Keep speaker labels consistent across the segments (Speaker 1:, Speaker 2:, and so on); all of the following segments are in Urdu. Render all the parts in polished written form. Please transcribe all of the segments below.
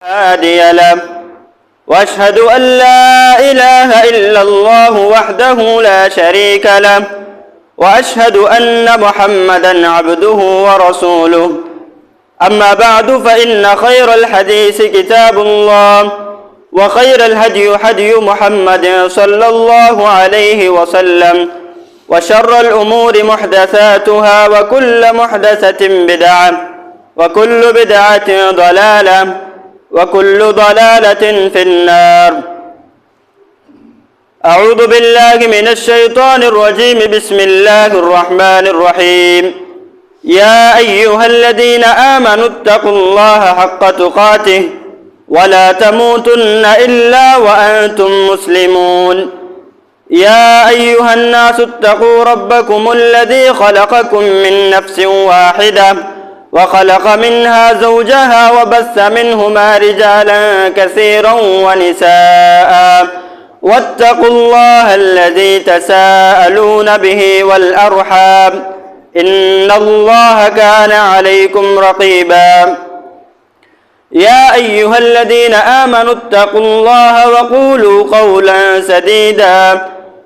Speaker 1: هادي له وأشهد أن لا إله إلا الله وحده لا شريك له وأشهد أن محمدًا عبده ورسوله. أما بعد فإن خير الحديث كتاب الله وخير الهدي هدي محمد صلى الله عليه وسلم وشر الأمور محدثاتها وكل محدثة بدعة وكل بدعة ضلالة وكل ضلالة في النار. أعوذ بالله من الشيطان الرجيم. بسم الله الرحمن الرحيم. يا أيها الذين آمنوا اتقوا الله حق تقاته ولا تموتن إلا وأنتم مسلمون. يا أيها الناس اتقوا ربكم الذي خلقكم من نفس واحدة وخلق منها زوجها وبث منهما رجالا كثيرا ونساء واتقوا الله الذي تساءلون به والأرحام إن الله كان عليكم رقيبا. يا أيها الذين آمنوا اتقوا الله وقولوا قولا سديدا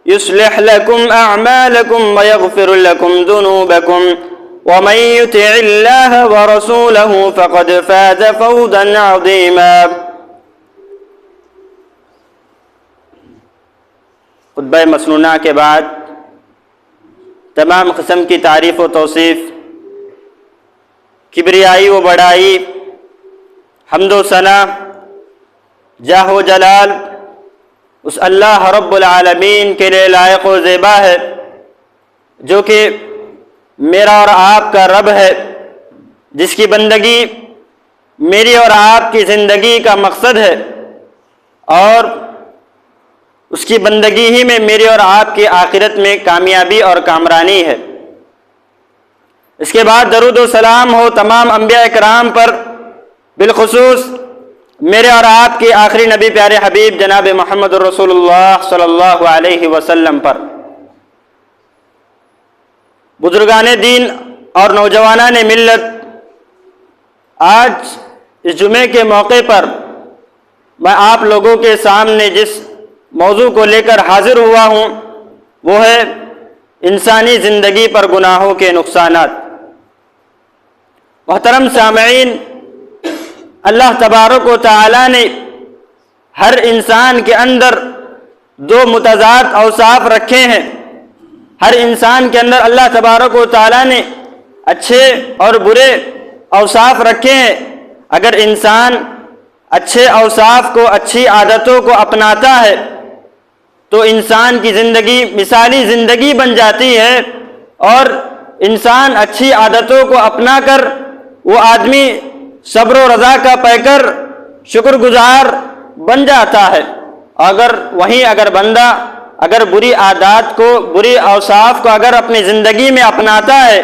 Speaker 1: يصلح لكم أعمالكم ويغفر لكم ذنوبكم ومن يطع الله ورسوله فقد فاز فوزا عظيما. خطبہ مسنونہ کے بعد تمام قسم کی تعریف و توصیف، کبریائی و بڑائی، حمد و ثنا، جاہ و جلال اس اللہ رب العالمین کے لیے لائق و زیبا ہے جو کہ میرا اور آپ کا رب ہے، جس کی بندگی میری اور آپ کی زندگی کا مقصد ہے، اور اس کی بندگی ہی میں میری اور آپ کی آخرت میں کامیابی اور کامرانی ہے۔ اس کے بعد درود و سلام ہو تمام انبیاء کرام پر، بالخصوص میرے اور آپ کے آخری نبی پیارے حبیب جناب محمد رسول اللہ صلی اللہ علیہ وسلم پر۔ بزرگان دین اور نوجوانان ملت، آج اس جمعے کے موقع پر میں آپ لوگوں کے سامنے جس موضوع کو لے کر حاضر ہوا ہوں وہ ہے انسانی زندگی پر گناہوں کے نقصانات۔ محترم سامعین، اللہ تبارک و تعالی نے ہر انسان کے اندر دو متضاد اوصاف رکھے ہیں۔ ہر انسان کے اندر اللہ تبارک و تعالی نے اچھے اور برے اوصاف رکھے ہیں۔ اگر انسان اچھے اوصاف کو، اچھی عادتوں کو اپناتا ہے تو انسان کی زندگی مثالی زندگی بن جاتی ہے، اور انسان اچھی عادتوں کو اپنا کر وہ آدمی صبر و رضا کا پیکر، شکر گزار بن جاتا ہے۔ اگر بندہ بری عادات کو، بری اوصاف کو اگر اپنی زندگی میں اپناتا ہے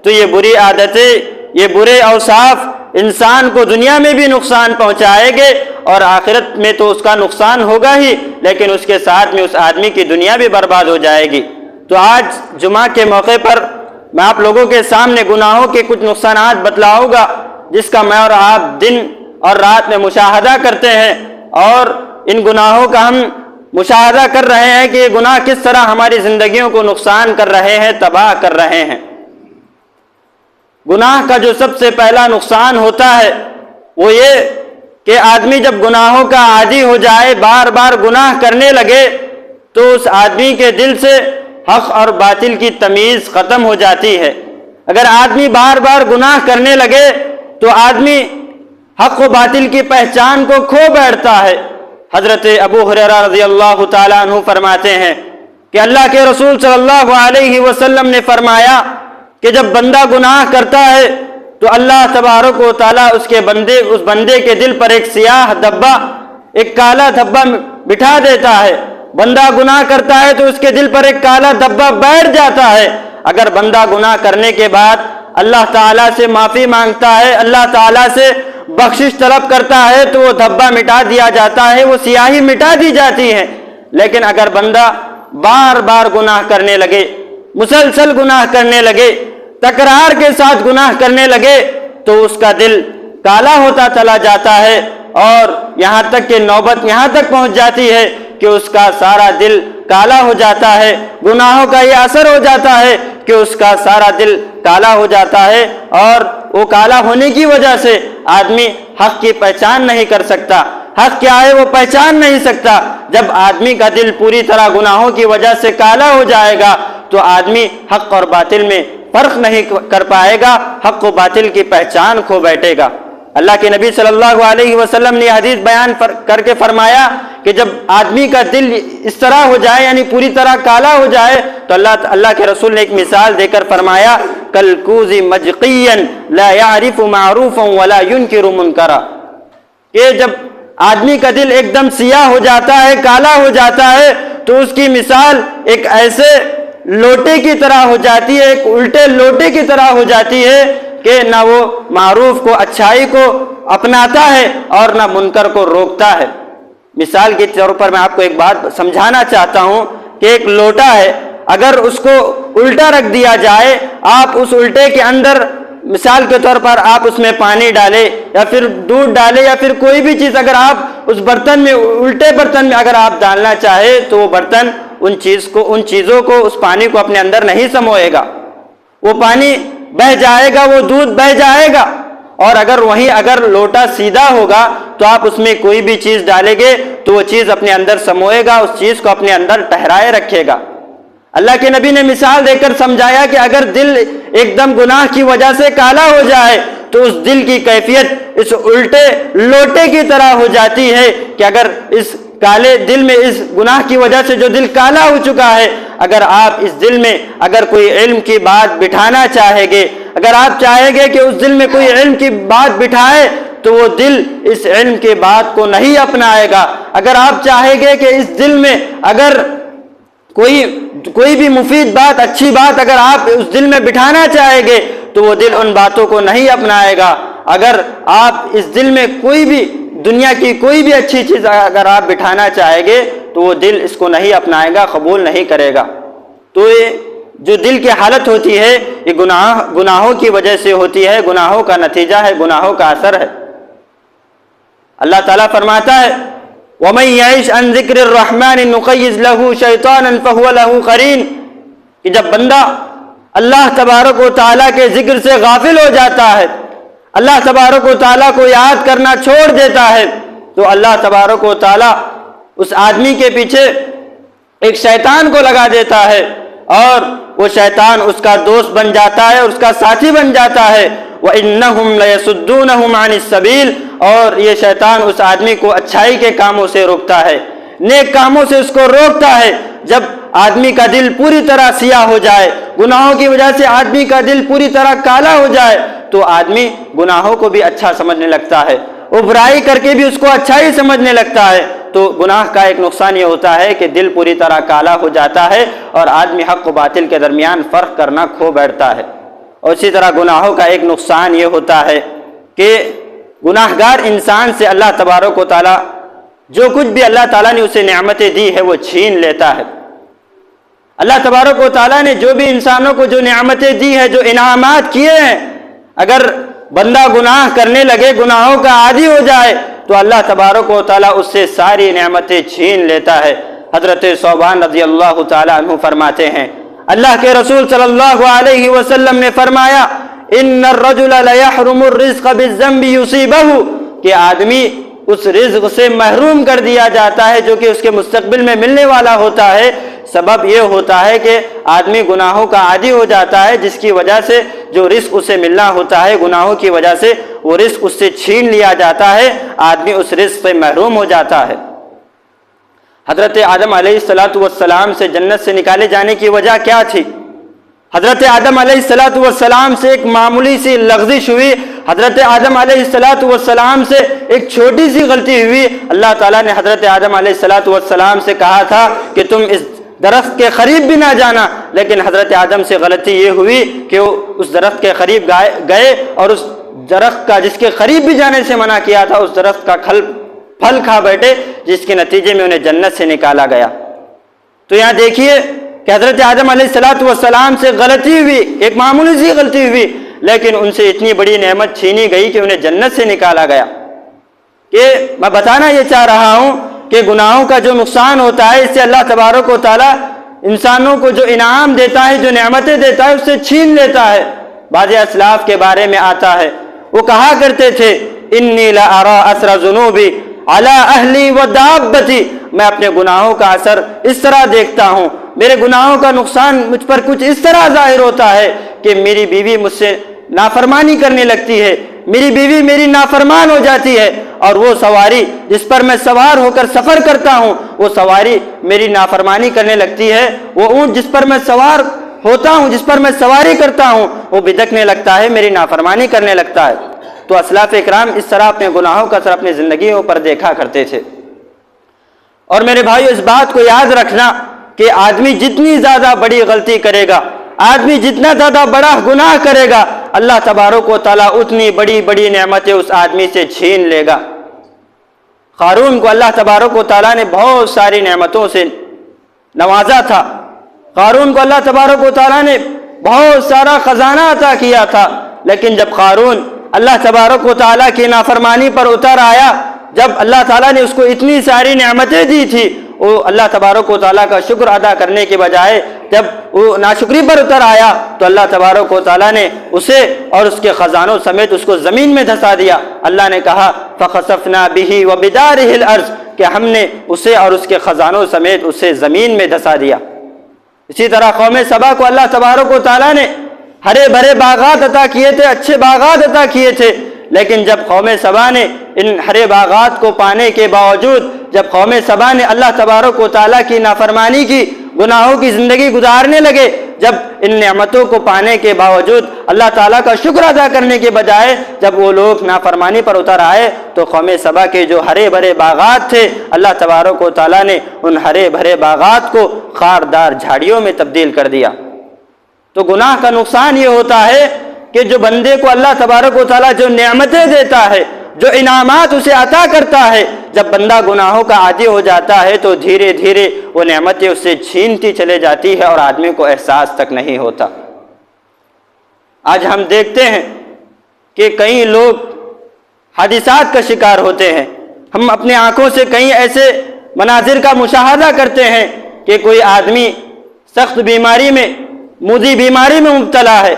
Speaker 1: تو یہ بری عادتیں، یہ برے اوصاف انسان کو دنیا میں بھی نقصان پہنچائے گے، اور آخرت میں تو اس کا نقصان ہوگا ہی، لیکن اس کے ساتھ میں اس آدمی کی دنیا بھی برباد ہو جائے گی۔ تو آج جمعہ کے موقع پر میں آپ لوگوں کے سامنے گناہوں کے کچھ نقصانات بتلاؤں گا، جس کا میں اور آپ دن اور رات میں مشاہدہ کرتے ہیں، اور ان گناہوں کا ہم مشاہدہ کر رہے ہیں کہ یہ گناہ کس طرح ہماری زندگیوں کو نقصان کر رہے ہیں، تباہ کر رہے ہیں۔ گناہ کا جو سب سے پہلا نقصان ہوتا ہے وہ یہ کہ آدمی جب گناہوں کا عادی ہو جائے، بار بار گناہ کرنے لگے، تو اس آدمی کے دل سے حق اور باطل کی تمیز ختم ہو جاتی ہے۔ اگر آدمی بار بار گناہ کرنے لگے تو آدمی حق و باطل کی پہچان کو کھو بیٹھتا ہے۔ حضرت ابو ہریرہ رضی اللہ تعالیٰ عنہ فرماتے ہیں کہ اللہ کے رسول صلی اللہ علیہ وسلم نے فرمایا کہ جب بندہ گناہ کرتا ہے تو اللہ تبارک و تعالیٰ اس بندے کے دل پر ایک سیاہ دھبا، ایک کالا دھبا بٹھا دیتا ہے۔ بندہ گناہ کرتا ہے تو اس کے دل پر ایک کالا دھبا بیٹھ جاتا ہے۔ اگر بندہ گناہ کرنے کے بعد اللہ تعالیٰ سے معافی مانگتا ہے، اللہ تعالیٰ سے بخشش طلب کرتا ہے تو وہ دھبا مٹا دیا جاتا ہے، وہ سیاہی مٹا دی جاتی ہے۔ لیکن اگر بندہ بار بار گناہ کرنے لگے، مسلسل گناہ کرنے لگے، تکرار کے ساتھ گناہ کرنے لگے، تو اس کا دل کالا ہوتا چلا جاتا ہے اور یہاں تک کہ نوبت یہاں تک پہنچ جاتی ہے کہ اس کا سارا دل کالا ہو جاتا ہے۔ گناہوں کا یہ اثر ہو جاتا ہے کہ اس کا سارا دل کالا ہو جاتا ہے، اور وہ کالا ہونے کی وجہ سے آدمی حق کی پہچان نہیں کر سکتا۔ حق کیا ہے وہ پہچان نہیں سکتا۔ جب آدمی کا دل پوری طرح گناہوں کی وجہ سے کالا ہو جائے گا تو آدمی حق اور باطل میں فرق نہیں کر پائے گا، حق و باطل کی پہچان کھو بیٹھے گا۔ اللہ کے نبی صلی اللہ علیہ وسلم نے حدیث بیان کر کے فرمایا کہ جب آدمی کا دل اس طرح ہو جائے، یعنی پوری طرح کالا ہو جائے، تو اللہ کے رسول نے ایک مثال دے کر فرمایا کالکوز مجقیا لا يعرف معروفا ولا ينکر منکرا، کہ جب آدمی کا دل ایک دم سیاہ ہو جاتا ہے، کالا ہو جاتا ہے، تو اس کی مثال ایک ایسے لوٹے کی طرح ہو جاتی ہے، ایک الٹے لوٹے کی طرح ہو جاتی ہے کہ نہ وہ معروف کو، اچھائی کو اپناتا ہے اور نہ منکر کو روکتا ہے۔ مثال کے طور پر میں آپ کو ایک بات سمجھانا چاہتا ہوں کہ ایک لوٹا ہے، اگر اس کو الٹا رکھ دیا جائے، آپ اس الٹے کے اندر مثال کے طور پر آپ اس میں پانی ڈالے یا پھر دودھ ڈالے یا پھر کوئی بھی چیز اگر آپ اس برتن میں، الٹے برتن میں اگر آپ ڈالنا چاہے تو وہ برتن ان چیزوں کو، اس پانی کو اپنے اندر نہیں سموئے گا، وہ پانی بہہ جائے گا، وہ دودھ بہہ جائے گا۔ اور اگر لوٹا سیدھا ہوگا تو آپ اس میں کوئی بھی چیز ڈالیں گے تو وہ چیز اپنے اندر سموئے گا، اس چیز کو اپنے اندر ٹھہرائے رکھے گا۔ اللہ کے نبی نے مثال دے کر سمجھایا کہ اگر دل ایک دم گناہ کی وجہ سے کالا ہو جائے تو اس دل کی کیفیت اس الٹے لوٹے کی طرح ہو جاتی ہے کہ اگر اس کالے دل میں، اس گناہ کی وجہ سے جو دل کالا ہو چکا ہے، اگر آپ اس دل میں اگر کوئی علم کی بات بٹھانا چاہیں گے، اگر آپ چاہیں گے کہ اس دل میں کوئی علم کی بات بٹھائے تو وہ دل اس علم کی بات کو نہیں اپنائے گا۔ اگر آپ چاہیں گے کہ اس دل میں اگر کوئی بھی مفید بات، اچھی بات اگر آپ اس دل میں بٹھانا چاہیں گے تو وہ دل ان باتوں کو نہیں اپنائے گا۔ اگر آپ اس دل میں کوئی بھی دنیا کی کوئی بھی اچھی چیز اگر آپ بٹھانا چاہیں گے تو وہ دل اس کو نہیں اپنائے گا، قبول نہیں کرے گا۔ تو یہ جو دل کی حالت ہوتی ہے یہ گناہوں کی وجہ سے ہوتی ہے، گناہوں کا نتیجہ ہے، گناہوں کا اثر ہے۔ اللہ تعالیٰ فرماتا ہے وَمَن يَعِشْ عَن ذِكْرِ الرَّحْمَنِ نُقَيِّضْ لَهُ شَيْطَانًا فَهُوَ لَهُ قَرِينٌ، کہ جب بندہ اللہ تبارک و تعالیٰ کے ذکر سے غافل ہو جاتا ہے، اللہ تبارک و تعالیٰ کو یاد کرنا چھوڑ دیتا ہے، تو اللہ تبارک و تعالیٰ اس آدمی کے پیچھے ایک شیطان کو لگا دیتا ہے، اور وہ شیطان اس کا دوست بن جاتا ہے اور اس کا ساتھی بن جاتا ہے۔ وَإِنَّهُمْ لَيَسُدُّونَهُمْ عَنِ السَّبِيلِ، اور یہ شیطان اس آدمی کو اچھائی کے کاموں سے روکتا ہے، نیک کاموں سے اس کو روکتا ہے۔ جب آدمی کا دل پوری طرح سیاہ ہو جائے، گناہوں کی وجہ سے آدمی کا دل پوری طرح کالا ہو جائے، تو آدمی گناہوں کو بھی اچھا سمجھنے لگتا ہے، وہ برائی کر کے بھی اس کو اچھائی سمجھنے لگتا ہے۔ تو گناہ کا ایک نقصان یہ ہوتا ہے کہ دل پوری طرح کالا ہو جاتا ہے اور آدمی حق و باطل کے درمیان فرق کرنا کھو بیٹھتا ہے۔ اور اسی طرح گناہوں کا ایک نقصان یہ ہوتا ہے کہ گناہگار انسان سے اللہ تبارک و تعالیٰ جو کچھ بھی اللہ تعالیٰ نے اسے نعمتیں دی ہے وہ چھین لیتا ہے۔ اللہ تبارک و تعالیٰ نے جو بھی انسانوں کو جو نعمتیں دی ہے، جو انعامات کیے ہیں، اگر بندہ گناہ کرنے لگے، گناہوں کا عادی ہو جائے تو اللہ تبارک و تعالیٰ اس سے ساری نعمتیں چھین لیتا ہے۔ حضرت ثوبان رضی اللہ تعالیٰ عنہ فرماتے ہیں اللہ کے رسول صلی اللہ علیہ وسلم نے فرمایا ان الرجل لیحرم الرزق بالذنب یصیبہ، کہ آدمی اس رزق سے محروم کر دیا جاتا ہے جو کہ اس کے مستقبل میں ملنے والا ہوتا ہے۔ سبب یہ ہوتا ہے کہ آدمی گناہوں کا عادی ہو جاتا ہے، جس کی وجہ سے جو رزق اسے ملنا ہوتا ہے گناہوں کی وجہ سے وہ رزق اس سے چھین لیا جاتا ہے، آدمی اس رزق سے محروم ہو جاتا ہے۔ حضرت آدم علیہ السلام سے جنت سے نکالے جانے کی وجہ کیا تھی؟ حضرت آدم علیہ السلام سے ایک معمولی سی لغزش ہوئی، حضرت آدم علیہ السلام سے ایک چھوٹی سی غلطی ہوئی۔ اللہ تعالیٰ نے حضرت آدم علیہ السلام سے کہا تھا کہ تم اس درخت کے قریب بھی نہ جانا، لیکن حضرت آدم سے غلطی یہ ہوئی کہ وہ اس درخت کے قریب گئے اور اس درخت کا جس کے قریب بھی جانے سے منع کیا تھا اس درخت کا پھل کھا بیٹھے، جس کے نتیجے میں انہیں جنت سے نکالا گیا۔ تو یہاں دیکھیے کہ حضرت آدم علیہ السلام سے غلطی ہوئی، ایک معمولی سی غلطی ہوئی، لیکن ان سے اتنی بڑی نعمت چھینی گئی کہ انہیں جنت سے نکالا گیا۔ کہ میں بتانا یہ چاہ رہا ہوں کہ گناہوں کا جو نقصان ہوتا ہے اس سے اللہ تبارک و تعالیٰ انسانوں کو جو انعام دیتا ہے، جو نعمتیں دیتا ہے، اس سے چھین لیتا ہے۔ بعض اسلاف کے بارے میں آتا ہے، وہ کہا کرتے تھے انی لأری اثر ذنوبی علی اہلی و دابتی، میں اپنے گناہوں کا اثر اس طرح دیکھتا ہوں، میرے گناہوں کا نقصان مجھ پر کچھ اس طرح ظاہر ہوتا ہے کہ میری بیوی مجھ سے نافرمانی کرنے لگتی ہے، میری بیوی میری نافرمان ہو جاتی ہے، اور وہ سواری جس پر میں سوار ہو کر سفر کرتا ہوں وہ سواری میری نافرمانی کرنے لگتی ہے، وہ اونٹ جس پر میں سوار ہوتا ہوں، جس پر میں سواری کرتا ہوں، وہ بدکنے لگتا ہے، میری نافرمانی کرنے لگتا ہے۔ تو اسلاف اکرام اس طرح اپنے گناہوں کا اثر اپنی زندگیوں پر دیکھا کرتے تھے۔ اور میرے بھائیو، اس بات کو یاد رکھنا کہ آدمی جتنی زیادہ بڑی غلطی کرے گا، آدمی جتنا زیادہ بڑا گناہ کرے گا، اللہ تبارک و تعالیٰ اتنی بڑی بڑی نعمتیں اس آدمی سے چھین لے گا۔ قارون کو اللہ تبارک و تعالیٰ نے بہت ساری نعمتوں سے نوازا تھا، قارون کو اللہ تبارک و تعالیٰ نے بہت سارا خزانہ عطا کیا تھا، لیکن جب قارون اللہ تبارک و تعالیٰ کی نافرمانی پر اتر آیا، جب اللہ تعالیٰ نے اس کو اتنی ساری نعمتیں دی تھی، وہ اللہ تبارک و تعالیٰ کا شکر ادا کرنے کے بجائے جب وہ ناشکری پر اتر آیا تو اللہ تبارک و تعالیٰ نے اسے اور اس کے خزانوں سمیت اس کو زمین میں دھسا دیا۔ اللہ نے کہا فَخَسَفْنَا بِهِ وَبِدَارِهِ الْأَرْضِ، کہ ہم نے اسے اور اس کے خزانوں سمیت اسے زمین میں دھسا دیا۔ اسی طرح قوم سبا کو اللہ تبارک و تعالیٰ نے ہرے بھرے باغات عطا کیے تھے، اچھے باغات عطا کیے تھے، لیکن جب قوم سبا نے ان ہرے باغات کو پانے کے باوجود، جب قوم سبا نے اللہ تبارک و تعالیٰ کی نافرمانی کی، گناہوں کی زندگی گزارنے لگے، جب ان نعمتوں کو پانے کے باوجود اللہ تعالیٰ کا شکر ادا کرنے کے بجائے جب وہ لوگ نافرمانی پر اتر آئے تو قوم سبا کے جو ہرے بھرے باغات تھے، اللہ تبارک و تعالیٰ نے ان ہرے بھرے باغات کو خاردار جھاڑیوں میں تبدیل کر دیا۔ تو گناہ کا نقصان یہ ہوتا ہے کہ جو بندے کو اللہ تبارک و تعالیٰ جو نعمتیں دیتا ہے، جو انعامات اسے عطا کرتا ہے، جب بندہ گناہوں کا عادی ہو جاتا ہے تو دھیرے دھیرے وہ نعمتیں اس سے چھینتی چلے جاتی ہے اور آدمی کو احساس تک نہیں ہوتا۔ آج ہم دیکھتے ہیں کہ کئی لوگ حادثات کا شکار ہوتے ہیں، ہم اپنے آنکھوں سے کئی ایسے مناظر کا مشاہدہ کرتے ہیں کہ کوئی آدمی سخت بیماری میں، موذی بیماری میں مبتلا ہے،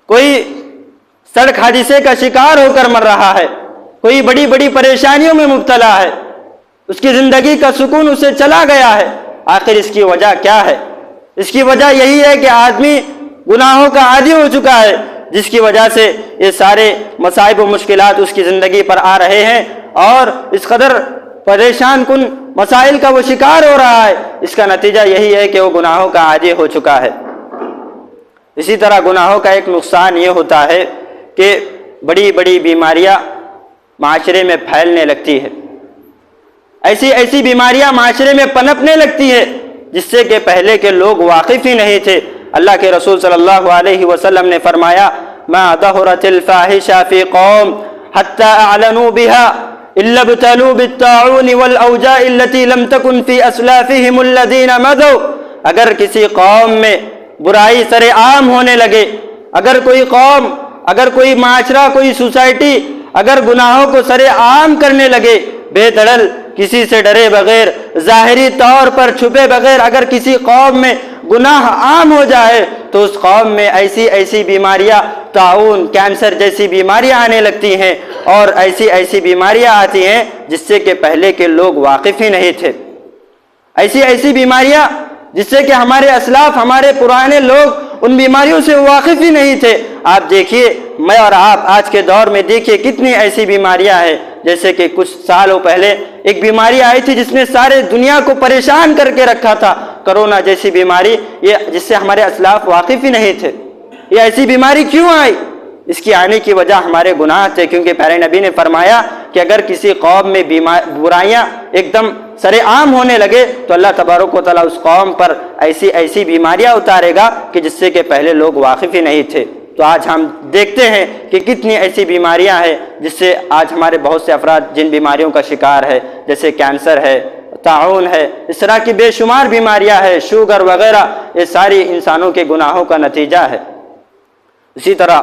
Speaker 1: کوئی سڑک حادثے کا شکار ہو کر مر رہا ہے، کوئی بڑی بڑی پریشانیوں میں مبتلا ہے، اس کی زندگی کا سکون اس سے چلا گیا ہے۔ آخر اس کی وجہ کیا ہے؟ اس کی وجہ یہی ہے کہ آدمی گناہوں کا عادی ہو چکا ہے، جس کی وجہ سے یہ سارے مصائب و مشکلات اس کی زندگی پر آ رہے ہیں، اور اس قدر پریشان کن مسائل کا وہ شکار ہو رہا ہے۔ اس کا نتیجہ یہی ہے کہ وہ گناہوں کا عادی ہو چکا ہے۔ اسی طرح گناہوں کا ایک نقصان یہ ہوتا ہے کہ بڑی بڑی بیماریاں معاشرے میں پھیلنے لگتی ہے، ایسی بیماریاں معاشرے میں پنپنے لگتی ہے جس سے کہ پہلے کے لوگ واقف ہی نہیں تھے۔ اللہ کے رسول صلی اللہ علیہ وسلم نے فرمایا ما ظہرت الفاحشہ فی قوم حتی اعلنوا بها الا ابتلوا بالطاعون والاوجاع التي لم تكن في اسلافهم الذين مضوا، اگر کسی قوم میں برائی سر عام ہونے لگے، اگر کوئی قوم، اگر کوئی معاشرہ، کوئی سوسائٹی اگر گناہوں کو سر عام کرنے لگے، بے دڑل کسی سے ڈرے بغیر، ظاہری طور پر چھپے بغیر اگر کسی قوم میں گناہ عام ہو جائے تو اس قوم میں ایسی بیماریاں، طاعون، کینسر جیسی بیماریاں آنے لگتی ہیں، اور ایسی بیماریاں آتی ہیں جس سے کہ پہلے کے لوگ واقف ہی نہیں تھے۔ ایسی بیماریاں جس سے کہ ہمارے اسلاف، ہمارے پرانے لوگ ان بیماریوں سے واقف ہی نہیں تھے۔ آپ دیکھیے، میں اور آپ آج کے دور میں دیکھیے کتنی ایسی بیماریاں ہیں، جیسے کہ کچھ سالوں پہلے ایک بیماری آئی تھی جس نے سارے دنیا کو پریشان کر کے رکھا تھا، کرونا جیسی بیماری، یہ جس سے ہمارے اسلاف واقف ہی نہیں تھے۔ یہ ایسی بیماری کیوں آئی؟ اس کی آنے کی وجہ ہمارے گناہ تھے، کیونکہ پیارے نبی نے فرمایا کہ اگر کسی قوم میں برائیاں ایک دم سر عام ہونے لگے تو اللہ تبارک و تعالیٰ اس قوم پر ایسی بیماریاں اتارے گا کہ جس سے کہ پہلے لوگ واقف ہی نہیں تھے۔ تو آج ہم دیکھتے ہیں کہ کتنی ایسی بیماریاں ہیں جس سے آج ہمارے بہت سے افراد جن بیماریوں کا شکار ہے، جیسے کینسر ہے، طاعون ہے، اس طرح کی بے شمار بیماریاں ہیں، شوگر وغیرہ، یہ ساری انسانوں کے گناہوں کا نتیجہ ہے۔ اسی طرح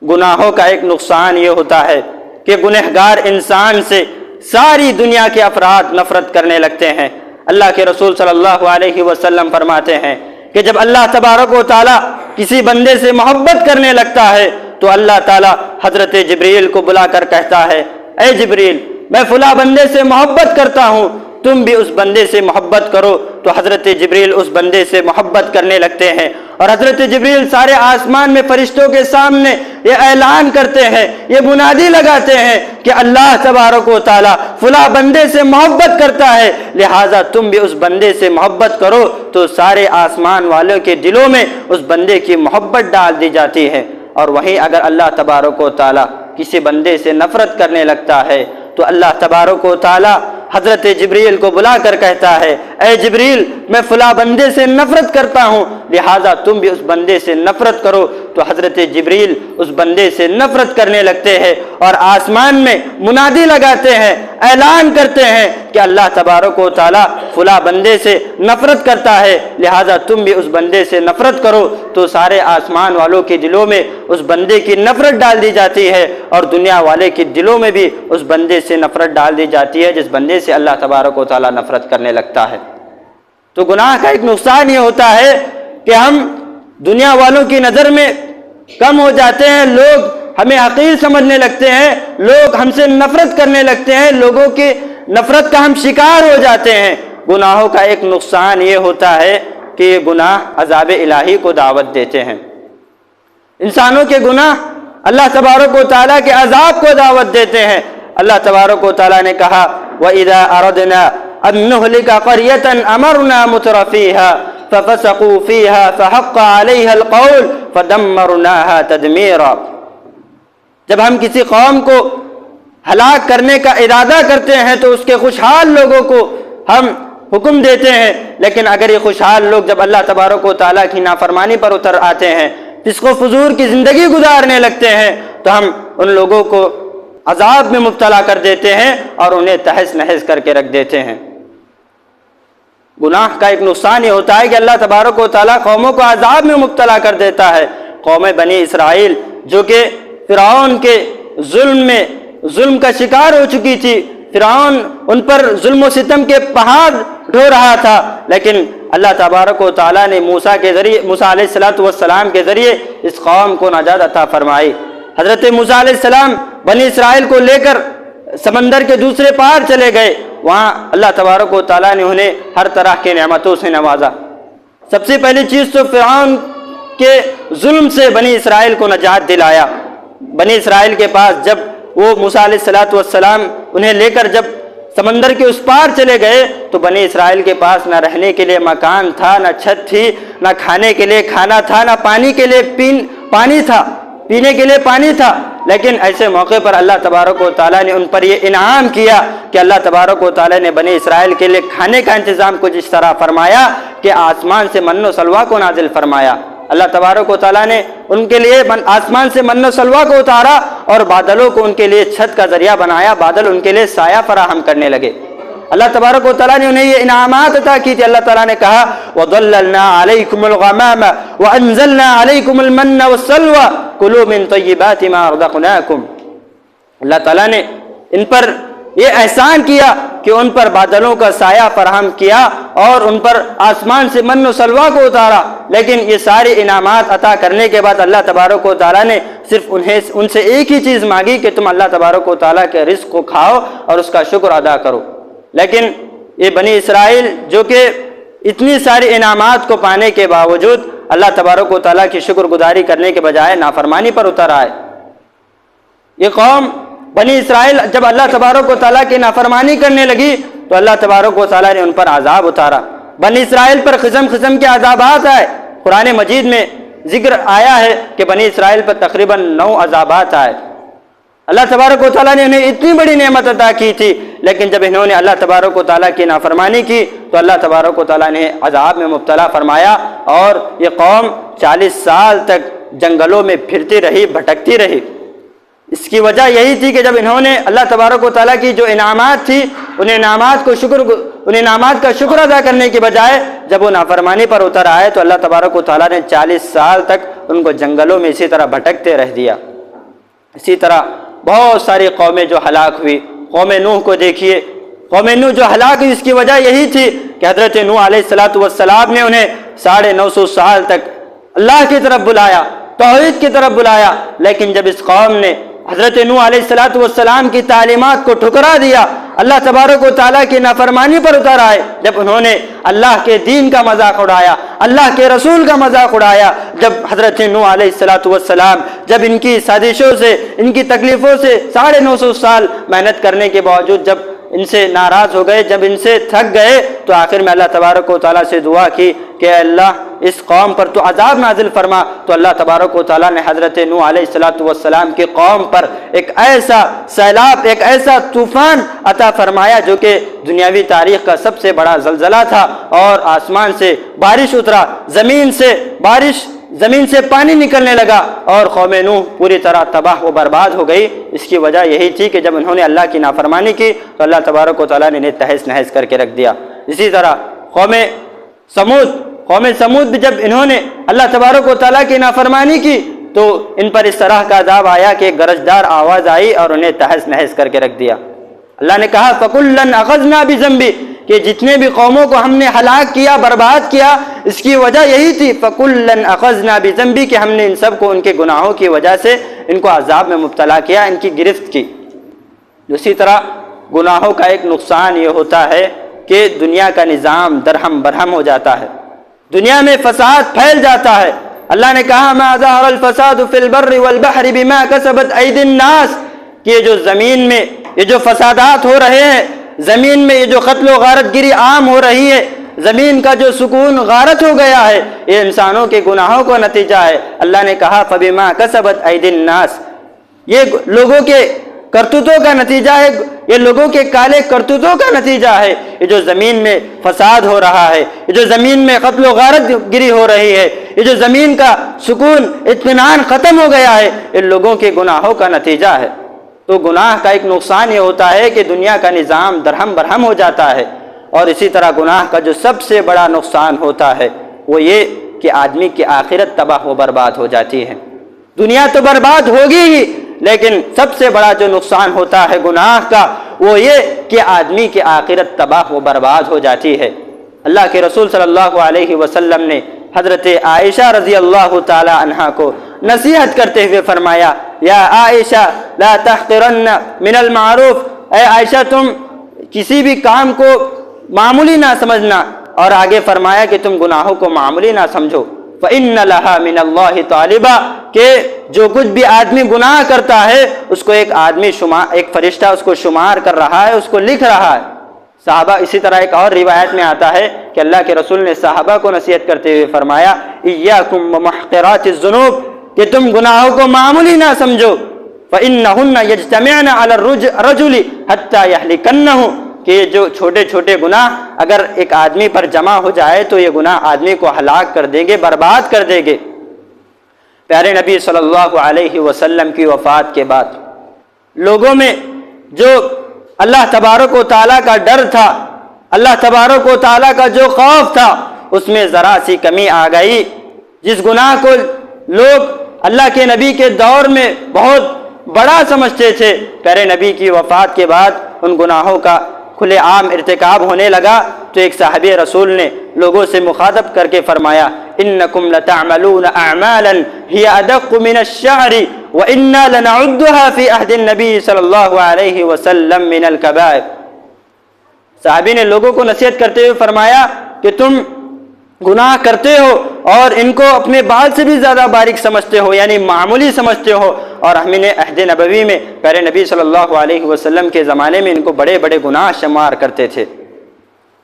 Speaker 1: گناہوں کا ایک نقصان یہ ہوتا ہے کہ گنہگار انسان سے ساری دنیا کے افراد نفرت کرنے لگتے ہیں۔ اللہ کے رسول صلی اللہ علیہ وسلم فرماتے ہیں کہ جب اللہ تبارک و تعالیٰ کسی بندے سے محبت کرنے لگتا ہے تو اللہ تعالیٰ حضرت جبریل کو بلا کر کہتا ہے، اے جبریل، میں فلاں بندے سے محبت کرتا ہوں، تم بھی اس بندے سے محبت کرو۔ تو حضرت جبریل اس بندے سے محبت کرنے لگتے ہیں، اور حضرت جبریل سارے آسمان میں فرشتوں کے سامنے یہ اعلان کرتے ہیں، یہ منادی لگاتے ہیں کہ اللہ تبارک و تعالیٰ فلاں بندے سے محبت کرتا ہے، لہٰذا تم بھی اس بندے سے محبت کرو۔ تو سارے آسمان والوں کے دلوں میں اس بندے کی محبت ڈال دی جاتی ہے۔ اور وہیں اگر اللہ تبارک و تعالیٰ کسی بندے سے نفرت کرنے لگتا ہے تو اللہ تبارک و تعالیٰ حضرت جبریل کو بلا کر کہتا ہے، اے جبریل، میں فلاں بندے سے نفرت کرتا ہوں، لہٰذا تم بھی اس بندے سے نفرت کرو۔ تو حضرت جبریل اس بندے سے نفرت کرنے لگتے ہیں اور آسمان میں منادی لگاتے ہیں، اعلان کرتے ہیں کہ اللہ تبارک و تعالیٰ فلاں بندے سے نفرت کرتا ہے، لہٰذا تم بھی اس بندے سے نفرت کرو۔ تو سارے آسمان والوں کے دلوں میں اس بندے کی نفرت ڈال دی جاتی ہے، اور دنیا والے کے دلوں میں بھی اس بندے سے نفرت ڈال دی جاتی ہے جس بندے سے اللہ تبارک و تعالیٰ نفرت کرنے لگتا ہے۔ تو گناہ کا ایک نقصان یہ ہوتا ہے کہ ہم دنیا والوں کی نظر میں کم ہو جاتے ہیں، لوگ ہمیں حقیر سمجھنے لگتے ہیں، لوگ ہم سے نفرت کرنے لگتے ہیں، لوگوں کی نفرت کا ہم شکار ہو جاتے ہیں۔ گناہوں کا ایک نقصان یہ ہوتا ہے کہ یہ گناہ عذاب الہی کو دعوت دیتے ہیں۔ انسانوں کے گناہ اللہ تبارک و تعالیٰ کے عذاب کو دعوت دیتے ہیں۔ اللہ تبارک و تعالیٰ نے کہا، وَإِذَا أَرَدْنَا أَن نُّهْلِكَ قَرْيَةً أَمَرْنَا مُتْرَفِيهَا فَفَسَقُوا فِيهَا فَحَقَّ عَلَيْهَا الْقَوْلُ فَدَمَّرْنَاهَا تَدْمِيرًا۔ جب ہم کسی قوم کو ہلاک کرنے کا ارادہ کرتے ہیں تو اس کے خوشحال لوگوں کو ہم حکم دیتے ہیں، لیکن اگر یہ خوشحال لوگ جب اللہ تبارک و تعالیٰ کی نافرمانی پر اتر آتے ہیں، فسق و فجور کی زندگی گزارنے لگتے ہیں، تو ہم ان لوگوں کو عذاب میں مبتلا کر دیتے ہیں اور انہیں تہس نہس کر کے رکھ دیتے ہیں۔ گناہ کا ایک نقصان یہ ہوتا ہے کہ اللہ تبارک و تعالیٰ قوموں کو عذاب میں مبتلا کر دیتا ہے۔ قوم بنی اسرائیل جو کہ فرعون کے ظلم کا شکار ہو چکی تھی، فرعون ان پر ظلم و ستم کے پہاڑ ڈھو رہا تھا، لیکن اللہ تبارک و تعالیٰ نے موسیٰ علیہ السلام کے ذریعے اس قوم کو نجات عطا فرمائی۔ حضرت موسیٰ علیہ السلام بنی اسرائیل کو لے کر سمندر کے دوسرے پار چلے گئے، وہاں اللہ تبارک و تعالیٰ نے انہیں ہر طرح کے نعمتوں سے نوازا۔ سب سے پہلی چیز تو فرعون کے ظلم سے بنی اسرائیل کو نجات دلایا۔ بنی اسرائیل کے پاس جب وہ موسیٰ علیہ السلام انہیں لے کر جب سمندر کے اس پار چلے گئے تو بنی اسرائیل کے پاس نہ رہنے کے لیے مکان تھا، نہ چھت تھی، نہ کھانے کے لیے کھانا تھا، نہ پانی کے لیے پانی تھا، پینے کے لیے پانی تھا۔ لیکن ایسے موقع پر اللہ تبارک و تعالیٰ نے ان پر یہ انعام کیا کہ اللہ تبارک و تعالیٰ نے بنی اسرائیل کے لیے کھانے کا انتظام کچھ اس طرح فرمایا کہ آسمان سے من و سلویٰ کو نازل فرمایا۔ اللہ تبارک و تعالیٰ نے ان کے لیے آسمان سے من و سلویٰ کو اتارا اور بادلوں کو ان کے لیے چھت کا ذریعہ بنایا، بادل ان کے لیے سایہ فراہم کرنے لگے۔ اللہ تبارک و تعالیٰ نے انہیں یہ انعامات عطا کی تھی۔ اللہ تعالیٰ نے کہا، وَظَلَّلْنَا عَلَيْكُمُ الْغَمَامَ وَأَنزَلْنَا عَلَيْكُمُ الْمَنَّ وَالسَّلْوَىٰ كُلُوا مِن طَيِّبَاتِ مَا رَزَقْنَاكُمْ۔ اللہ تعالیٰ نے ان پر یہ احسان کیا کہ ان پر بادلوں کا سایہ فراہم کیا اور ان پر آسمان سے من و سلویٰ کو اتارا۔ لیکن یہ سارے انعامات عطا کرنے کے بعد اللہ تبارک و تعالیٰ نے صرف ان سے ایک ہی چیز مانگی کہ تم اللہ تبارک و تعالیٰ کے رزق کو کھاؤ اور اس کا شکر ادا کرو۔ لیکن یہ بنی اسرائیل جو کہ اتنی ساری انعامات کو پانے کے باوجود اللہ تبارک و تعالیٰ کی شکر گزاری کرنے کے بجائے نافرمانی پر اتر آئے۔ یہ قوم بنی اسرائیل جب اللہ تبارک و تعالیٰ کی نافرمانی کرنے لگی تو اللہ تبارک و تعالیٰ نے ان پر عذاب اتارا۔ بنی اسرائیل پر قسم قسم کے عذابات آئے۔ قرآن مجید میں ذکر آیا ہے کہ بنی اسرائیل پر تقریباً 9 عذابات آئے۔ اللہ تبارک و تعالیٰ نے انہیں اتنی بڑی نعمت عطا کی تھی، لیکن جب انہوں نے اللہ تبارک و تعالیٰ کی نافرمانی کی تو اللہ تبارک و تعالیٰ نے عذاب میں مبتلا فرمایا، اور یہ قوم 40 سال تک جنگلوں میں پھرتی رہی، بھٹکتی رہی۔ اس کی وجہ یہی تھی کہ جب انہوں نے اللہ تبارک و تعالیٰ کی جو انعامات تھی ان انعامات کا شکر ادا کرنے کے بجائے جب وہ نافرمانی پر اتر آئے تو اللہ تبارک و تعالیٰ نے 40 سال تک ان کو جنگلوں میں اسی طرح بھٹکتے رہ دیا۔ اسی طرح بہت ساری قومیں جو ہلاک ہوئی، قوم نوح کو دیکھیے، قوم نوح جو ہلاک ہوئی اس کی وجہ یہی تھی کہ حضرت نوح علیہ السلام نے انہیں 950 سال تک اللہ کی طرف بلایا، توحید کی طرف بلایا، لیکن جب اس قوم نے حضرت نوح علیہ السلام کی تعلیمات کو ٹھکرا دیا، اللہ تبارک و تعالیٰ کی نافرمانی پر اتر آئے، جب انہوں نے اللہ کے دین کا مذاق اڑایا، اللہ کے رسول کا مذاق اڑایا، جب حضرت نوح علیہ السلام جب ان کی سازشوں سے، ان کی تکلیفوں سے 950 سال محنت کرنے کے باوجود جب ان سے ناراض ہو گئے، جب ان سے تھک گئے، تو آخر میں اللہ تبارک و تعالیٰ سے دعا کی کہ اللہ اس قوم پر تو عذاب نازل فرما۔ تو اللہ تبارک و تعالیٰ نے حضرت نوح علیہ السلام کی قوم پر ایک ایسا سیلاب، ایک ایسا طوفان عطا فرمایا جو کہ دنیاوی تاریخ کا سب سے بڑا زلزلہ تھا، اور آسمان سے بارش اترا، زمین سے پانی نکلنے لگا، اور قوم نوح پوری طرح تباہ و برباد ہو گئی۔ اس کی وجہ یہی تھی کہ جب انہوں نے اللہ کی نافرمانی کی تو اللہ تبارک و تعالیٰ نے انہیں تہس نہس کر کے رکھ دیا۔ اسی طرح قوم سمود بھی جب انہوں نے اللہ تبارک و تعالیٰ کی نافرمانی کی تو ان پر اس طرح کا عذاب آیا کہ گرجدار آواز آئی اور انہیں تہس نہس کر کے رکھ دیا۔ اللہ نے کہا فَكُلًّا أَخَذْنَا بِذَنبِهِ، کہ جتنے بھی قوموں کو ہم نے ہلاک کیا، برباد کیا، اس کی وجہ یہی تھی فَكُلًّا أَخَذْنَا بِذَنبِهِ، کہ ہم نے ان سب کو ان کے گناہوں کی وجہ سے ان کو عذاب میں مبتلا کیا، ان کی گرفت کی۔ اسی طرح گناہوں کا ایک نقصان یہ ہوتا ہے کہ دنیا کا نظام درہم برہم ہو جاتا ہے، دنیا میں فساد پھیل جاتا ہے۔ اللہ نے کہا مَا ظَهَرَ الْفَسَادُ فِي الْبَرِّ وَالْبَحْرِ بِمَا كَسَبَتْ أَيْدِي النَّاسِ، کہ یہ جو زمین میں یہ جو فسادات ہو رہے ہیں، زمین میں یہ جو قتل و غارت گری عام ہو رہی ہے، زمین کا جو سکون غارت ہو گیا ہے، یہ انسانوں کے گناہوں کا نتیجہ ہے۔ اللہ نے کہا فَبِمَا كَسَبَتْ أَيْدِي النَّاسِ، یہ لوگوں کے کرتوتوں کا نتیجہ ہے، یہ لوگوں کے کالے کرتوتوں کا نتیجہ ہے۔ یہ جو زمین میں فساد ہو رہا ہے، یہ جو زمین میں قتل و غارت گری ہو رہی ہے، یہ جو زمین کا سکون اطمینان ختم ہو گیا ہے، یہ لوگوں کے گناہوں کا نتیجہ ہے۔ تو گناہ کا ایک نقصان یہ ہوتا ہے کہ دنیا کا نظام درہم برہم ہو جاتا ہے، اور اسی طرح گناہ کا جو سب سے بڑا نقصان ہوتا ہے وہ یہ کہ آدمی کی آخرت تباہ و برباد ہو جاتی ہے۔ دنیا تو برباد ہوگی ہی، لیکن سب سے بڑا جو نقصان ہوتا ہے گناہ کا وہ یہ کہ آدمی کی آخرت تباہ و برباد ہو جاتی ہے۔ اللہ کے رسول صلی اللہ علیہ وسلم نے حضرت عائشہ رضی اللہ تعالی عنہا کو نصیحت کرتے ہوئے فرمایا یا عائشہ لا تحقرن من المعروف، اے عائشہ تم کسی بھی کام کو معمولی نہ سمجھنا، اور آگے فرمایا کہ تم گناہوں کو معمولی نہ سمجھو۔ فَإِنَّ لَهَا مِنَ اللَّهِ طَالِبًا، کہ جو کچھ بھی آدمی گناہ کرتا ہے اس کو ایک فرشتہ اس کو شمار کر رہا ہے، اس کو لکھ رہا ہے۔ صحابہ، اسی طرح ایک اور روایت میں آتا ہے کہ اللہ کے رسول نے صحابہ کو نصیحت کرتے ہوئے فرمایا إِيَّاكُمْ وَمُحْقِرَاتِ الذُّنُوبِ، کہ تم گناہوں کو معمولی نہ سمجھو۔ فَإِنَّهُنَّ يَجْتَمِعْنَ عَلَى الرَّجُلِ حَتَّى يَهْلِكَنَّهُ، کہ جو چھوٹے چھوٹے گناہ اگر ایک آدمی پر جمع ہو جائے تو یہ گناہ آدمی کو ہلاک کر دیں گے، برباد کر دیں گے۔ پیارے نبی صلی اللہ علیہ وسلم کی وفات کے بعد لوگوں میں جو اللہ تبارک و تعالیٰ کا ڈر تھا، اللہ تبارک و تعالیٰ کا جو خوف تھا، اس میں ذرا سی کمی آ گئی۔ جس گناہ کو لوگ اللہ کے نبی کے دور میں بہت بڑا سمجھتے تھے، پیارے نبی کی وفات کے بعد ان گناہوں کا کھلے عام ارتکاب ہونے لگا۔ تو ایک صحابی رسول نے لوگوں سے مخاطب کر کے فرمایا انکم لتعملون اعمالا ہی ادق من الشعر وانا لنعدها فی عہد النبی صلی اللہ علیہ وسلم من الکبائر۔ صحابی نے لوگوں کو نصیحت کرتے ہوئے فرمایا کہ تم گناہ کرتے ہو اور ان کو اپنے بال سے بھی زیادہ باریک سمجھتے ہو، یعنی معمولی سمجھتے ہو، اور ہم نے عہد نبوی میں پیارے نبی صلی اللہ علیہ وسلم کے زمانے میں ان کو بڑے بڑے گناہ شمار کرتے تھے۔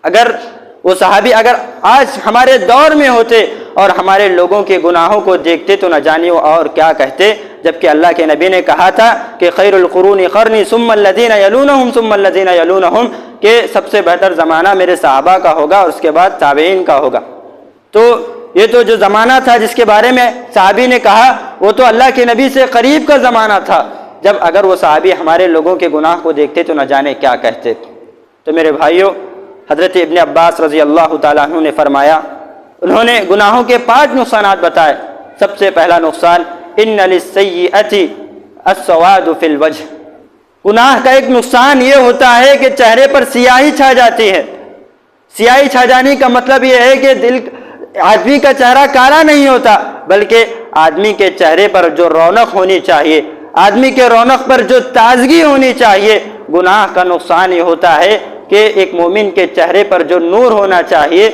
Speaker 1: اگر وہ صحابی اگر آج ہمارے دور میں ہوتے اور ہمارے لوگوں کے گناہوں کو دیکھتے تو نہ جانے وہ اور کیا کہتے، جبکہ اللہ کے نبی نے کہا تھا کہ خیر القرون قرنی ثم الذین یلونہم ثم الذین یلونہم، کہ سب سے بہتر زمانہ میرے صحابہ کا ہوگا اور اس کے بعد تابعین کا ہوگا۔ تو یہ تو جو زمانہ تھا جس کے بارے میں صحابی نے کہا وہ تو اللہ کے نبی سے قریب کا زمانہ تھا، جب اگر وہ صحابی ہمارے لوگوں کے گناہ کو دیکھتے تو نہ جانے کیا کہتے۔ تو میرے بھائیوں، حضرت ابن عباس رضی اللہ تعالیٰ عنہ نے فرمایا، انہوں نے گناہوں کے 5 نقصانات بتائے۔ سب سے پہلا نقصان ان للسیئۃ السواد فی الوجہ، گناہ کا ایک نقصان یہ ہوتا ہے کہ چہرے پر سیاہی چھا جاتی ہے۔ سیاہی چھا جانے کا مطلب یہ ہے کہ آدمی کا چہرہ کالا نہیں ہوتا، بلکہ آدمی کے چہرے پر جو رونق ہونی چاہیے، آدمی کے رونق پر جو تازگی ہونی چاہیے، گناہ کا نقصان یہ ہوتا ہے کہ ایک مومن کے چہرے پر جو نور ہونا چاہیے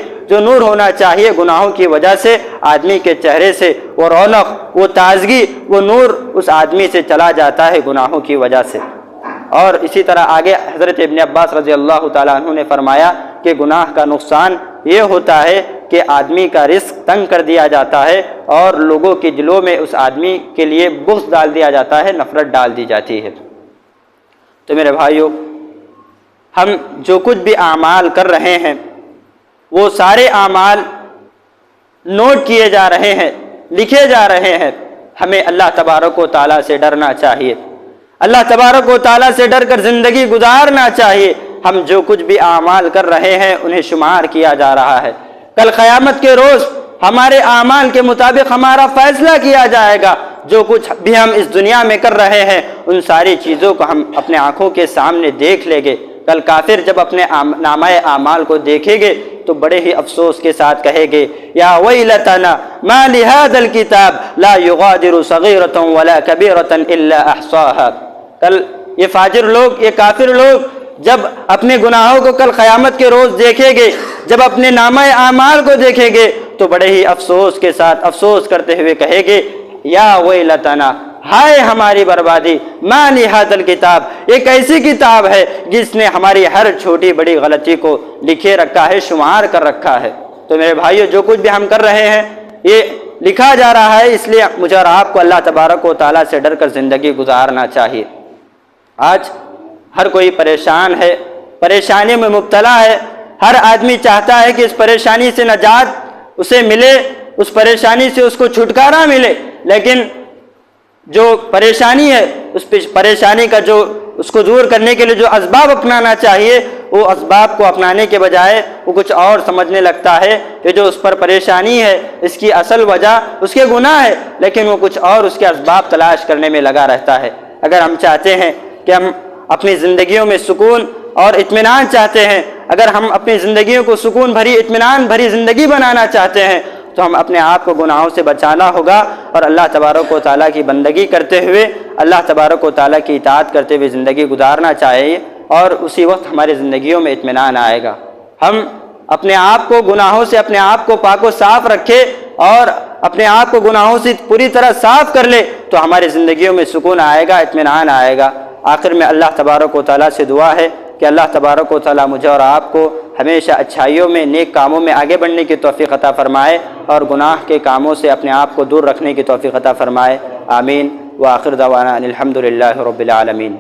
Speaker 1: گناہوں کی وجہ سے آدمی کے چہرے سے وہ رونق، وہ تازگی، وہ نور اس آدمی سے چلا جاتا ہے گناہوں کی وجہ سے۔ اور اسی طرح آگے حضرت ابن عباس رضی اللہ تعالیٰ عنہ نے فرمایا کہ گناہ کا نقصان یہ ہوتا ہے کہ آدمی کا رزق تنگ کر دیا جاتا ہے اور لوگوں کے دلوں میں اس آدمی کے لیے بغض ڈال دیا جاتا ہے، نفرت ڈال دی جاتی ہے۔ تو میرے بھائیوں، ہم جو کچھ بھی اعمال کر رہے ہیں وہ سارے اعمال نوٹ کیے جا رہے ہیں، لکھے جا رہے ہیں۔ ہمیں اللہ تبارک و تعالیٰ سے ڈرنا چاہیے، اللہ تبارک و تعالیٰ سے ڈر کر زندگی گزارنا چاہیے۔ ہم جو کچھ بھی اعمال کر رہے ہیں انہیں شمار کیا جا رہا ہے۔ کل قیامت کے روز ہمارے اعمال کے مطابق ہمارا فیصلہ کیا جائے گا۔ جو کچھ بھی ہم اس دنیا میں کر رہے ہیں ان ساری چیزوں کو ہم اپنے آنکھوں کے سامنے دیکھ لیں گے۔ کل کافر جب اپنے نامہ اعمال کو دیکھیں گے تو بڑے ہی افسوس کے ساتھ کہے گے، یا ویلتنا ما لهذا الكتاب لا يغادر صغیرۃ ولا کبیرۃ الا احصاها۔ کل یہ فاجر لوگ، یہ کافر لوگ جب اپنے گناہوں کو کل قیامت کے روز دیکھیں گے، جب اپنے نامہ اعمال کو دیکھیں گے تو بڑے ہی افسوس کے ساتھ افسوس کرتے ہوئے کہے گے، یا ویلتنا، ہائے ہماری بربادی، ما لهذا الکتاب، ایک ایسی کتاب ہے جس نے ہماری ہر چھوٹی بڑی غلطی کو لکھے رکھا ہے، شمار کر رکھا ہے۔ تو میرے بھائیو، جو کچھ بھی ہم کر رہے ہیں یہ لکھا جا رہا ہے، اس لیے مجھے اور آپ کو اللہ تبارک و تعالیٰ سے ڈر کر زندگی گزارنا چاہیے۔ آج ہر کوئی پریشان ہے، پریشانی میں مبتلا ہے، ہر آدمی چاہتا ہے کہ اس پریشانی سے نجات اسے ملے، اس پریشانی سے اس کو چھٹکارا ملے، لیکن جو پریشانی ہے اس پریشانی کا جو اس کو دور کرنے کے لیے جو اسباب اپنانا چاہیے وہ اسباب کو اپنانے کے بجائے وہ کچھ اور سمجھنے لگتا ہے کہ جو اس پر پریشانی ہے اس کی اصل وجہ اس کے گناہ ہے، لیکن وہ کچھ اور اس کے اسباب تلاش کرنے میں لگا رہتا ہے۔ اگر ہم چاہتے ہیں کہ ہم اپنی زندگیوں میں سکون اور اطمینان چاہتے ہیں، اگر ہم اپنی زندگیوں کو سکون بھری، اطمینان بھری زندگی بنانا چاہتے ہیں تو ہم اپنے آپ کو گناہوں سے بچانا ہوگا اور اللہ تبارک و تعالیٰ کی بندگی کرتے ہوئے، اللہ تبارک و تعالیٰ کی اطاعت کرتے ہوئے زندگی گزارنا چاہیے، اور اسی وقت ہماری زندگیوں میں اطمینان آئے گا۔ ہم اپنے آپ کو گناہوں سے اپنے آپ کو پاک و صاف رکھے اور اپنے آپ کو گناہوں سے پوری طرح صاف کر لے تو ہماری زندگیوں میں سکون آئے گا، اطمینان آئے گا۔ آخر میں اللہ تبارک و تعالیٰ سے دعا ہے کہ اللہ تبارک و تعالیٰ مجھے اور آپ کو ہمیشہ اچھائیوں میں، نیک کاموں میں آگے بڑھنے کی توفیق عطا فرمائے اور گناہ کے کاموں سے اپنے آپ کو دور رکھنے کی توفیق عطا فرمائے۔ آمین۔ وآخر دعوانا ان الحمد للہ رب العالمین۔